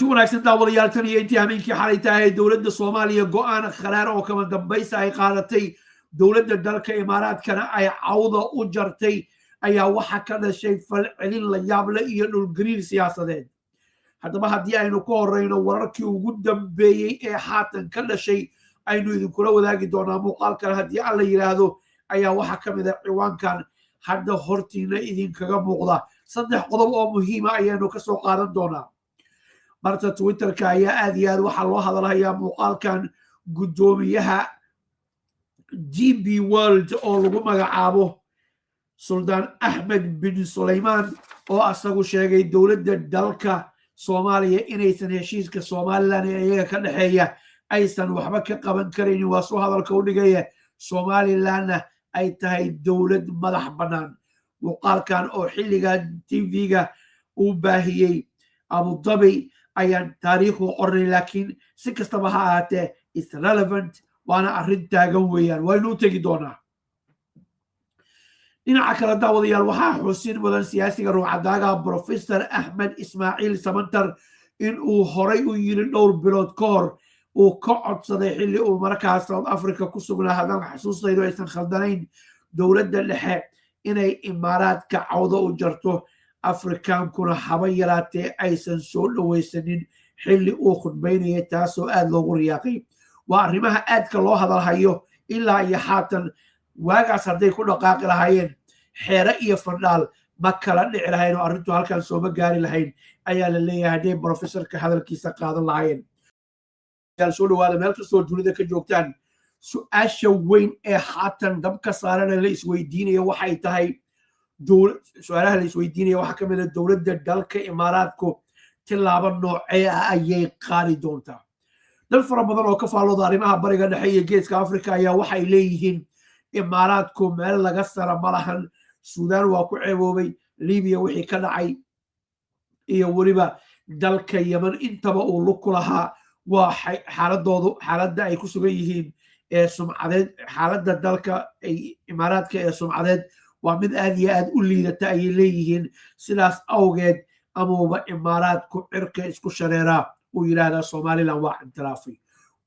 kulanti wanaagsan daawadayaal tan iyo intii habeenkii xalay tahay dowladda Soomaaliya go'aan kharaar oo kama dambaysa ay qaadatay dowladda dalka Imaaraadkana ay cawda u jartay ayaa waxa ka dhashay falcelin la yaab leh iyo dhulgariir siyaasadeed. haddaba haddii aynu ka horeyno wararkii ugu dambeeyey ee haatan ka dhashay aynu idinkula wadaagi doonaa muuqaalkan haddii alla yiraahdo ayaa waxa ka mid ah ciwaankan hadda hortiina idinkaga muuqda 3 qodob oo muhiim ah ayaanu ka soo qaadan doonaa. barta Twitterka ayaa aad iyo aad waxa loo hadalhayaa muuqaalkan gudoomiyaha DB World oo lagu magacaabo Suldaan Ahmed bin Sulaiman oo asagu sheegay dowladda dalka Soomaaliya inaysan heshiiska Somaliland ee iyaga ka dhaxeeya aysan waxba ka qaban karin waa soo hadalka u dhigaya Somaliland ay tahay dowlad madax bannaan. muuqaalkan oo xilliga TV-ga uu baahiyey Abu Dhabi ayaan taariikhu qornay laakiin si kastaba ha ahaatee is relevant waana arrin taagan weeyaan waynu u tegi doonaa. dhinaca kale daawadayaal waxaa xusin mudan siyaasiga ruucadaaga Professor Ahmed Ismaaciil Samantar in uu horay u yiri dhowr bilood ka hor uu ka codsaday xilli uu markaas South Africa ku sugnaa haddaan xasuustaydu aysan khaldanayn dowladda dhexe inay Imaaraadka cawda u jarto Afrikaankuna haba yaraatee aysan soo dhawaysanin xilli uu khudbaynayay taasoo aad loogu riyaaqay. waa arrimaha aadka loo hadalhayo ilaa iyo haatan waagaas hadday ku dhaqaaqi lahaayeen xeere iyo fandhaal ma kala dhici lahayn oo arrintu halkan sooma gaari lahayn ayaa la leeyahay hadday professorka hadalkiisa qaadan lahaayeen. soo dhawaada meel kastoo dunida ka joogtaan. su-aasha weyn ee haatan dabka saarana la isweydiinaya waxay tahay su-aalaha la isweydiinaya waxaa ka mid ah dowladda dalka Imaaraadku tilaabo noocee ah ayay qaadi doontaa. dad fara badan oo ka faallooda arrimaha bariga dhexe iyo geeska Afrika ayaa waxay leeyihiin Imaaraadku meel laga sara ma lahan. Suudaan waa ku ceeboobay, Libiya wixii ka dhacay iyo weliba dalka Yemen intaba uu lug ku lahaa waa xaaladda ay ku sugan yihiin ee sumcadeed. xaaladda dalka Imaaraadka ee sumcadeed waa mid aad iyo aad u liidata ayay leeyihiin. sidaas awgeed amuuba Imaaraadku cirka isku shareeraa uu yidhaahdaa Somaliland waa intiraafay.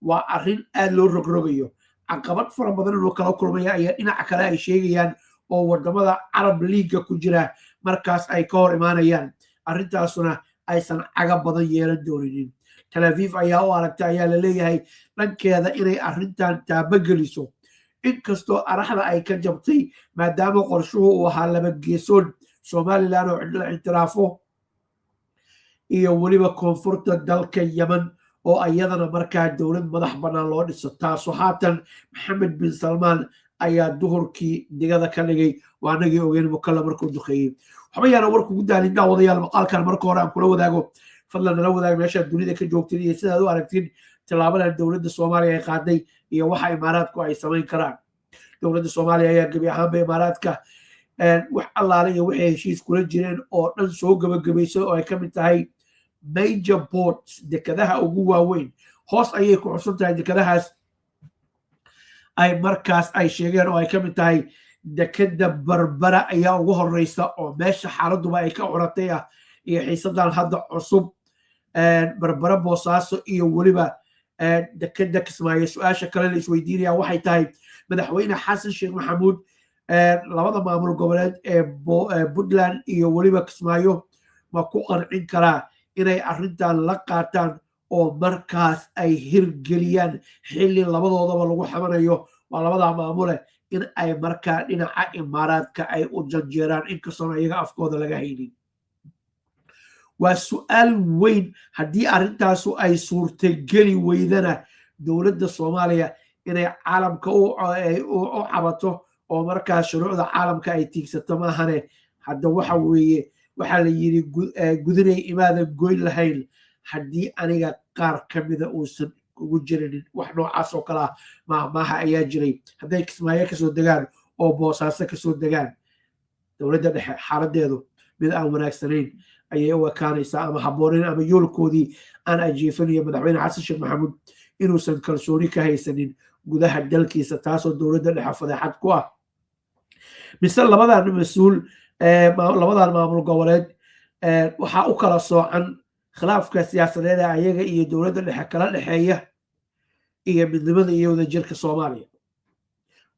waa arrin aad loo rogrogayo. caqabad fara badan inuu kala kulmaya ayaa dhinaca kale ay sheegayaan oo wadamada Arab League ku jira markaas ay ka hor imaanayaan arrintaasuna aysan caga badan yeelan doonin. Tel Aviv ayaa u aragtay ayaa la leeyahay dhankeeda inay arrintan taabageliso inkastoo araxda ay ka jabtay maadaama qorshuhu uu ahaa laba geesood Somaliland oo la intiraafo iyo weliba koonfurta dalka Yemen oo ayadana markaa dowlad madax bannaan loo dhiso. taasoo haatan Maxamed bin Salmaan ayaa duhurkii digada ka dhigay waanagii ogeyn mukalla markuu duqeeyey. waxba yaana warku ugu daalin daawadayaal maqaalkan marka hore aan kula wadaago fadlan nala wadaag meeshaad dunida ka joogtiin iyo sidaad u aragtiin tilaabadan dowladda Soomaaliya ay qaaday iyo waxa Imaaraadku ay samayn karaan. dowladda Soomaaliya ayaa gebi ahaanba Imaaraadka wax allaale iyo waxay heshiis kula jireen oo dhan soo gabagabaysay oo ay ka mid tahay major ports dekadaha ugu waaweyn. hoos ayay ku xusan tahay dekadahaas ay markaas ay sheegeen oo ay ka mid tahay dekada Barbara ayaa ugu horeysa oo meesha xaaladuba ay ka curatay ah iyo xiisadan hadda cusub Barbara Boosaaso iyo weliba dekada Kismaayo. su-aasha kale la isweydiinaya waxay tahay madaxweyne Xasan Sheekh Maxamuud labada maamul goboleed ee Puntland iyo weliba Kismaayo ma ku qancin karaa inay arrintan la qaataan oo markaas ay hirgeliyaan xilli labadoodaba lagu xamanayo waa labada maamule in ay markaa dhinaca Imaaraadka ay u janjeeraan inkastoona iyaga afkooda laga haynin. waa su-aal weyn haddii arrintaasu ay suurtageli weydana dowladda Soomaaliya inay caalamka u cabato oo markaas shuruucda caalamka ay tiigsato maahane hadda waxa weeye waxaa la yidhi gudinay imaadan goyn lahayn haddii aniga qaar ka mida uusan ugu jirinin. wax noocaas oo kale ah maaha ayaa jiray. hadday Kismaayo kasoo degaan oo Boosaaso kasoo degaan dowladda dhexe xaaladeedu mid aan wanaagsanayn ayay u ekaanaysaa ama habboonayn ama yoolkoodii aan ajiifanayo madaxweyne Xasan Sheekh Maxamuud inuusan kalsooni ka haysanin gudaha dalkiisa taasoo dowladda dhexe fadeexad ku ah. mise labadan mas-uul labadan maamul goboleed waxaa u kala soocan khilaafka siyaasadeed ee ayaga iyo dowladda dhexe kala dhexeeya iyo midnimada iyo wadajirka Soomaaliya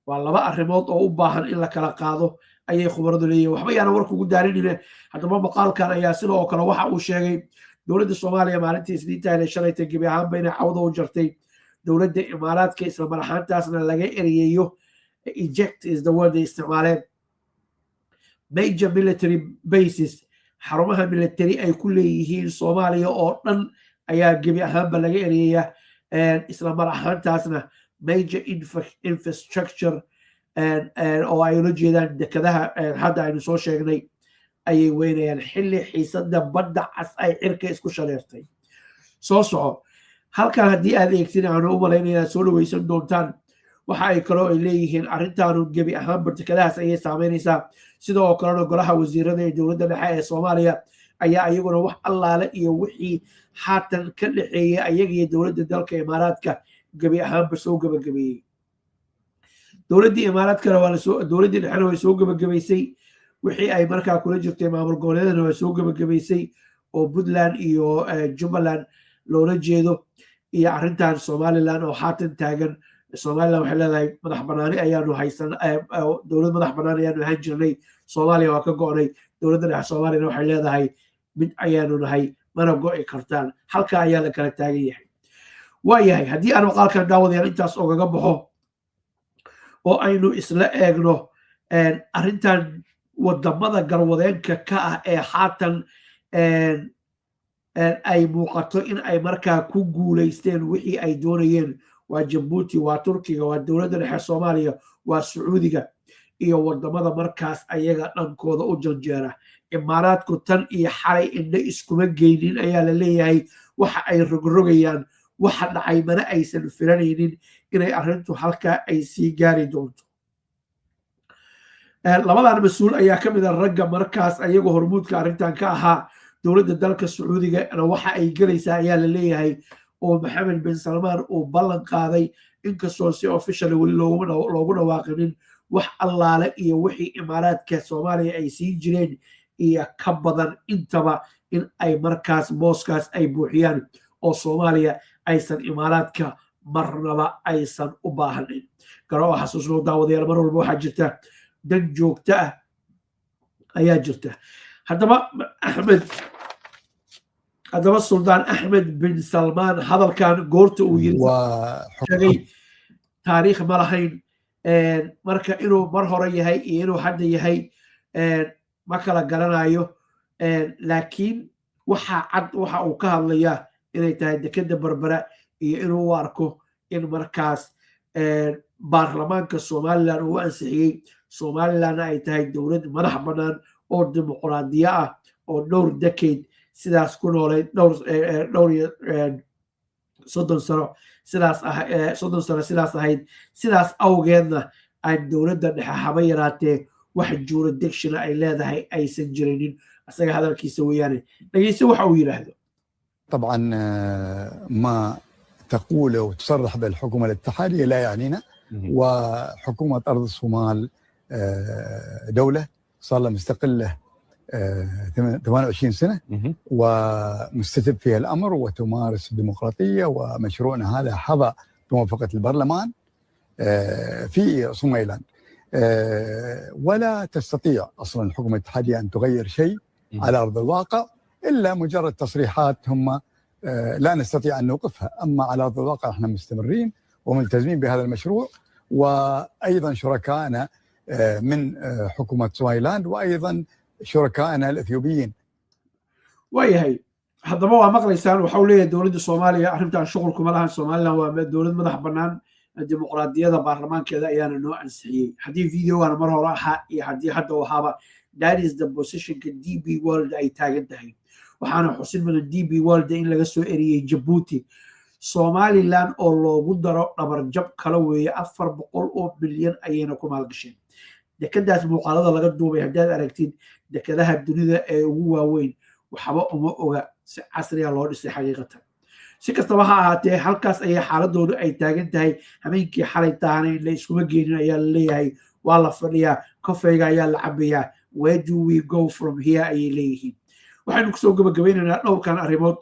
waa laba arrimood oo u baahan in la kala qaado ayay khubaradu leeyihiin waxba yaana warka ugu daarinine haddaba maqaalkan ayaa sidoo kale waxa uu sheegay dowladda Soomaaliya maalintii Isniinta ee shalayta gebi ahaanba inay cawda u jartay dowladda Imaaraadka isla mar ahaantaasna laga ereeyo eject is the word they isticmaaleen major military bases xarumaha military ay ku leeyihiin Soomaaliya oo dhan ayaa gebi ahaanba laga ereeyaa isla mar ahaantaasna major infrastructure oo ay ula jeedaan dekadaha hadda aynu soo sheegnay ayay weynayaan xilli xiisada badda cas ay cirka isku shareertay soo soco halkan haddii aad eegtin aanu u malaynayaa soo dhaweysan doontaan waxa ay kaloo ay leeyihiin arrintaanu gebi ahaanba dekadahaas ayay saameynaysaa sidoo kalena golaha wasiirada ee dowladda dhexe ee Soomaaliya ayaa iyaguna wax allaale iyo wixii haatan ka dhexeeyay ayaga iyo dowladda dalka Imaaraadka gebi ahaanba soo gabagabeeyey dowladdii Imaaraadkana dowladdii dhexena way soo gabagabaysay wixii ay markaa kula jirtay maamul goboleedana way soo gabagabaysay oo Puntland iyo Jubbaland loola jeedo iyo arrintan Somaliland oo haatan taagan Somaliland waxay leedahay madax banaani ayaanu haysan dowlad madax bannaan ayaanu ahaan jirnay Soomaaliya waa ka go'nay dowladda dhexe Soomaaliyana waxay leedahay mid ayaanu nahay mana go'i kartaan halka ayaa la kala taagan yahay waayahay haddii aan maqaalkan daawadayaal intaas ogaga baxo oo aynu isla eegno arrintan wadamada garwadeenka ka ah ee haatan ay muuqato in ay markaa ku guulaysteen wixii ay doonayeen waa Djibouti waa Turkiga waa dowladda dhexe Soomaaliya waa Sacuudiga iyo wadamada markaas ayaga dhankooda u janjeera Imaaraadku tan iyo xalay indho iskuma geynin ayaa la leeyahay waxa ay rogrogayaan waxa dhacay mana aysan filanaynin inay arrintu halkaa ay sii gaari doonto labadan mas-uul ayaa ka mid ah ragga markaas ayaga hormuudka arrintan ka ahaa dowladda dalka Sacuudiga waxa ay galaysaa ayaa la leeyahay oo Maxamed bin Salmaan uu ballan qaaday inkastoo si officially weli loogu dhawaaqinin wax allaale iyo wixii Imaaraadka Soomaaliya ay sii jireen iyo ka badan intaba in ay markaas booskaas ay buuxiyaan oo Soomaaliya aysan Imaaraadka marnaba aysan u baahnayn garoo xasuusnoo daawadayaal mar walba waxaa jirta dan joogto ah ayaa jirta haddaba Suldaan Axmed bin Salmaan hadalkan goorta uu yiri sheegay taariikh ma lahayn marka inuu mar hore yahay iyo inuu hadda yahay ma kala garanayo laakiin waxa cad waxa uu ka hadlayaa inay tahay dekada Berbera iyo inuu u arko in markaas baarlamaanka Somaliland uu ansixiyey Somaliland ay tahay dowlad madax bannaan oo dimuqraadiya ah oo dhowr decade sidaas ku noolay dhowr soddon sano sidaas ahayd sidaas awgeedna aan dowladda dhexe haba yaraatee wax jurisdiction ay leedahay aysan jirinin asaga hadalkiisa weeyaane dhageyso waxa uu yiraahdo طبعا ما تقوله وتصرح بالحكومة الاتحادية لا يعنينا وحكومة أرض الصومال دولة صار لها مستقلة 28 سنة ومستتب فيها الأمر وتمارس الديمقراطية ومشروعنا هذا حظى بموافقة البرلمان في صوميلاند ولا تستطيع أصلا الحكومة الاتحادية أن تغير شيء على أرض الواقع إلا مجرد تصريحات هم لا نستطيع أن نوقفها أما على أرض الواقع احنا مستمرين وملتزمين بهذا المشروع وأيضا شركائنا من حكومة صوميلاند وأيضا شركائنا الإثيوبيين وياهي هذا ما مقليسان وحوليه دولة الصومالية arrintan shuqulku ma lahan Soomaaliland waa dowlad madax bannaan dimuqraadiyada baarlamaankeeda ayaana noo ansixiyey haddii videogan mar hore ahaa iyo haddii hadda wahaaba that is the positionka DP World ay taagan tahay waxaana xusin mudan DP World in laga soo eriyey Djibouti Somaliland oo loogu daro dhabarjab kala weeye 400 milyan ayayna ku maalgasheen dekadaas muuqaalada laga duubay haddaad aragtid dekadaha dunida ee ugu waaweyn waxba uma oga si casri ah loo dhisay xaqiiqatan si kastaba ha ahaatee halkaas ayay xaaladoodu ay taagan tahay habeenkii xalay taana in la iskuma geenin ayaa la leeyahay waa la fadhiyaa kafeyga ayaa la cabayaa where do we go from here ayay leeyihiin waxaynu kusoo gabagabaynaynaa dhowrkan arrimood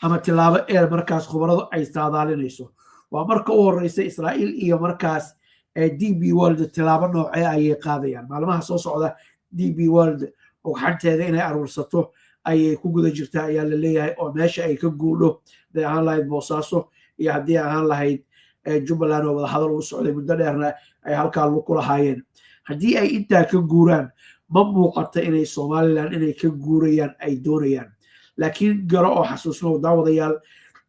ama tilaabo ee markaas khubaradu ay saadaalinayso waa marka u horeysa Israa'iil iyo markaas DB World tilaabo noocee ayay qaadayaan maalmaha soo socda DB World oo xanteeda inay aruursato ayay ku guda jirtaa ayaa la leeyahay oo meesha ay ka guudho haday ahaan lahayd boosaaso iyo haddii ahaan lahayd Jubbaland oo wada hadal u socday muddo dheerna ay halkaa ku lahaayeen haddii ay intaa ka guuraan ma muuqata inay Somaliland inay ka guurayaan ay doonayaan laakiin garo oo xasuusno daawadayaal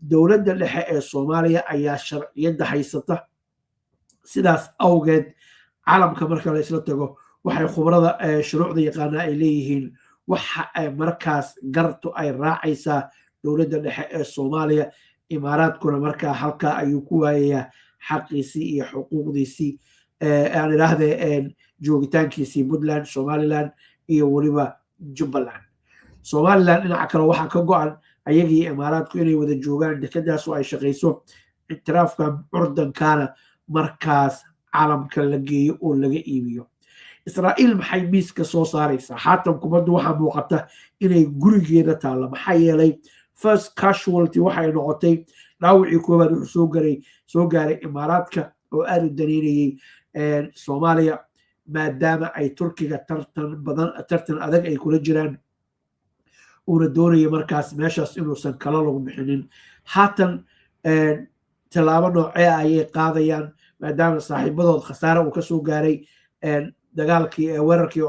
dowladda dhexe ee Soomaaliya ayaa sharciyada haysata sidaas awgeed caalamka marka la isla tago waxay khubarada shuruucda yaqaana ay leeyihiin waxa ay markaas garto ay raacaysaa dowladda dhexe ee Soomaaliya imaaraadkuna markaa halkaa ayuu ku waayayaa xaqiisii iyo xuquuqdiisii aan idhaahdee joogitaankiisii Puntland Somaliland iyo weliba Jubbaland Somaliland dhinaca kale waxaa ka go-an ayagii imaaraadku inay wada joogaan dekedaas oo ay shaqayso itiraafka curdankaana markaas caalamka la geeyo oo laga iibiyo Israa'iil maxay miiska soo saaraysaa haatan kubaddu waxaa muuqata inay gurigeeda taalla maxaa yeelay first casualty waxay noqotay dhaawacii koowaad wuxuu soo gaaray imaaraadka oo aad u daneynayay Soomaaliya maadaama ay Turkiga tartan adag ay kula jiraan uuna doonaya markaas meeshaas inuusan kala lagu bixinin haatan tallaabo noocee ayay qaadayaan maadaama saaxiibadood khasaare uu ka soo gaaray dagaalkii weerarkii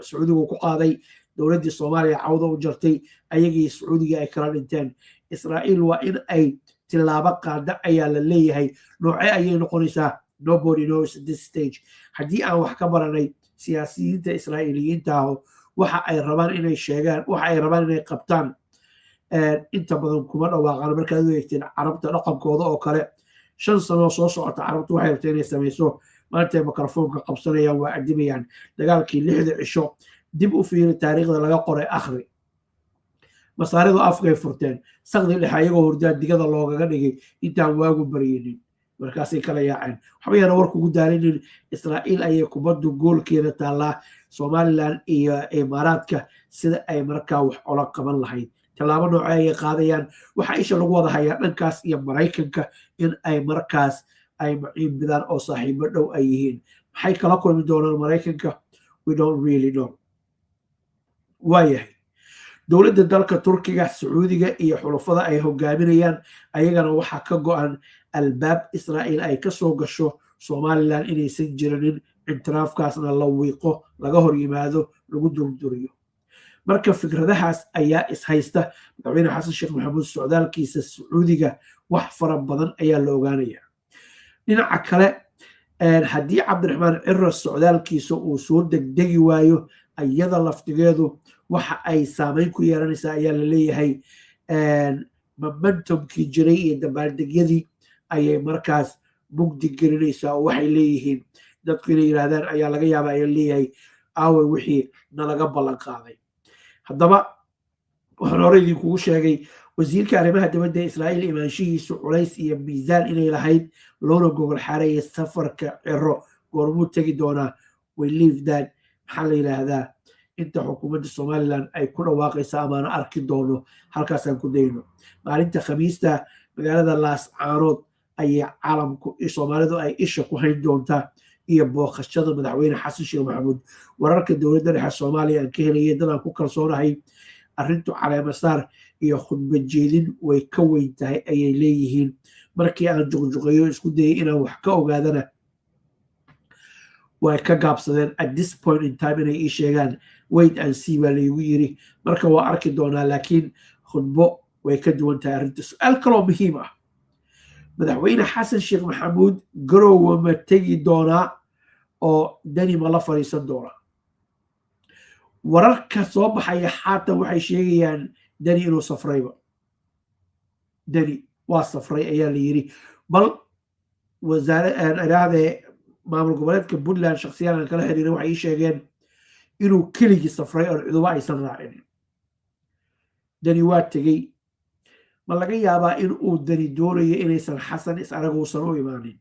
Sacuudiga ku qaaday dowladdii Soomaaliya cawda u jartay ayagii Sacuudiga ay kala dhinteen Israa'iil waa in ay tilaabo qaada ayaa la leeyahay noocee ayay noqonaysaa nobody knows at this stage haddii aan wax ka baranay siyaasiyiinta Israa'iiliyiinta ah waxa ay rabaan inay sheegaan waxa ay rabaan inay qabtaan inta badan kuma dhawaaqaan markaad u eegteen carabta dhaqankooda oo kale 5 sano soo socota carabtu waxay rabtaa inay samayso maanta mikrofoonka qabsanayaan waa adimayaan dagaalkii 6 cisho dib u fiiri taariikhda laga qoray akhri masaaridu afkay furteen saqdi dhexe ayagoo hurdaa digada loogaga dhigay intaan waagu baryinin markaasay kala yaaceen waxba yana warku ugu daalinin Israa'iil ayay kubaddu goolkeeda taallaa Somaliland iyo imaaraadka sida ay markaa wax ola qaban lahayd tallaabo noocee ayay qaadayaan waxa isha lagu wada hayaa dhankaas iyo Maraykanka in ay markaas ay maciin bidaan oo saaxiibo dhow ay yihiin maxay kala kulmi doonaan Maraykanka we don't really know waayahay dowladda dalka Turkiga Sacuudiga iyo xulafada ay hogaaminayaan ayagana waxaa ka go-an albaab Israa'iil ay ka soo gasho Somaliland inaysan jirinin intiraafkaasna la wiiqo laga hor yimaado lagu durduriyo marka fikradahaas ayaa ishaysta madaxweyne xasan sheekh maxamuud socdaalkiisa Sacuudiga wax fara badan ayaa la ogaanayaa dhinaca kale haddii Cabdiraxmaan Cirro socdaalkiisa uu soo degdegi waayo ayada laftigeedu waxa ay saameyn ku yeelanaysaa ayaa la leeyahay momentumkii jiray iyo dabaaldegyadii ayay markaas mugdi gelinaysaa oo waxay leeyihiin dadku inay yiraahdaan ayaa laga yaabaa ayaa leeyahay aawe wixii nalaga ballan qaaday haddaba waxaan hore idinkugu sheegay wasiirka arrimaha dibadda Israa'iil imaanshihiisu culays iyo miisaan inay lahayd loona gogol xaarayay safarka Cirro goormuu tegi doonaa we leave that maxaa la yidhaahdaa inta xukuumadda Somaliland ay ku dhawaaqaysa amaana arki doono halkaasaan ku dayno maalinta khamiista magaalada Laascaanood ayay caalamku Soomaalidu ay isha ku hayn doontaa iyo booqashada madaxweyne xasan sheekh maxamuud wararka dowladda dhexe Soomaaliya aan ka helay dadaan ku kalsoonahay arrintu caleema saar iyo khudbad jeedin way ka weyn tahay ayay leeyihiin markii aan juqjuqeeyo isku dayay inaan wax ka ogaadana way ka gaabsadeen at this point in time inay ii sheegaan wait and see baa laygu yiri marka waa arki doonaa laakiin khudbo way ka duwan tahay arrinta su-aal kaloo muhiim ah madaxweyne xasan sheekh maxamuud garoowe ma tegi doonaa oo dani ma la fadhiisan doonaa wararka soo baxaya xaatan waxay sheegayaan dani inuu safrayba dani waa safray ayaa la yiri bal wasaare maamul goboleedka Puntland shakhsiyan aan kala xiriiray waxay sheegeen inuu keligii safray oo ciduba aysan raacin dani waa tegey ma laga yaabaa in uu dani doonayo inaysan xasan is araguusan u imaanin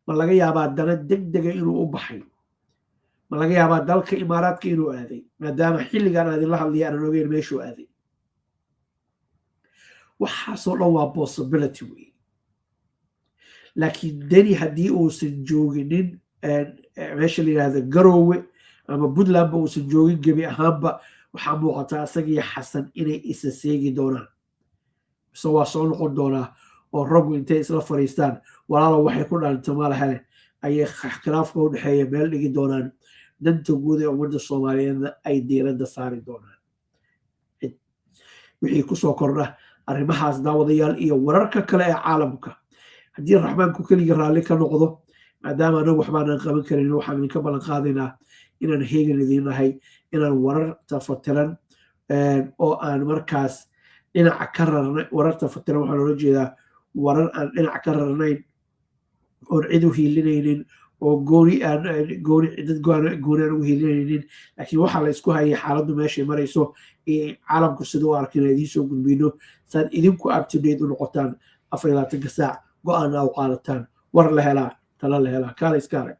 ma laga yaabaa dana degdega inuu u baxay ma laga yaabaa dalka imaaraadka inuu aaday maadaama xilligan aan idinla hadlaya aanan ogeyn meeshuu aaday waxaasoo dhan waa possibility wey laakiin deni haddii uusan jooginin meesha la yidhahda garoowe ama puntlandba uusan joogin gebi ahaanba waxaa muuqataa isagii xasan inay isa seegi doonaan mise waa soo noqon doonaa oo raggu intay isla fadhiistaan walaalo waxay ku dhalanta malahane ayay khilaafka u dhexeeya meel dhigi doonaan danta guud ee ummadda soomaaliyeedna ay diiradda saari doonaan wixii kusoo kordha arrimahaas daawadayaal iyo wararka kale ee caalamka haddii raxmaanku keliga raalli ka noqdo maadaama anagu waxbaanan qaban karin waxaan idinka ballan qaadaynaa inaan heegan idiin nahay inaan warar tafatiran oo aan markaas dhinaca ka rarnay warar tafatiran waxaa loola jeedaa warar aan dhinac ka rarnayn oon cid u hiilinaynin oo gooni aan ugu hiilinaynin laakiin waxaa la isku hayay xaaladdu meeshay marayso caalamku sida u arkin idiin soo gudbino saad idinku up-to-date u noqotaan 24 saac go-aana u qaadataan war la helaa tala la helaa kaala iska arag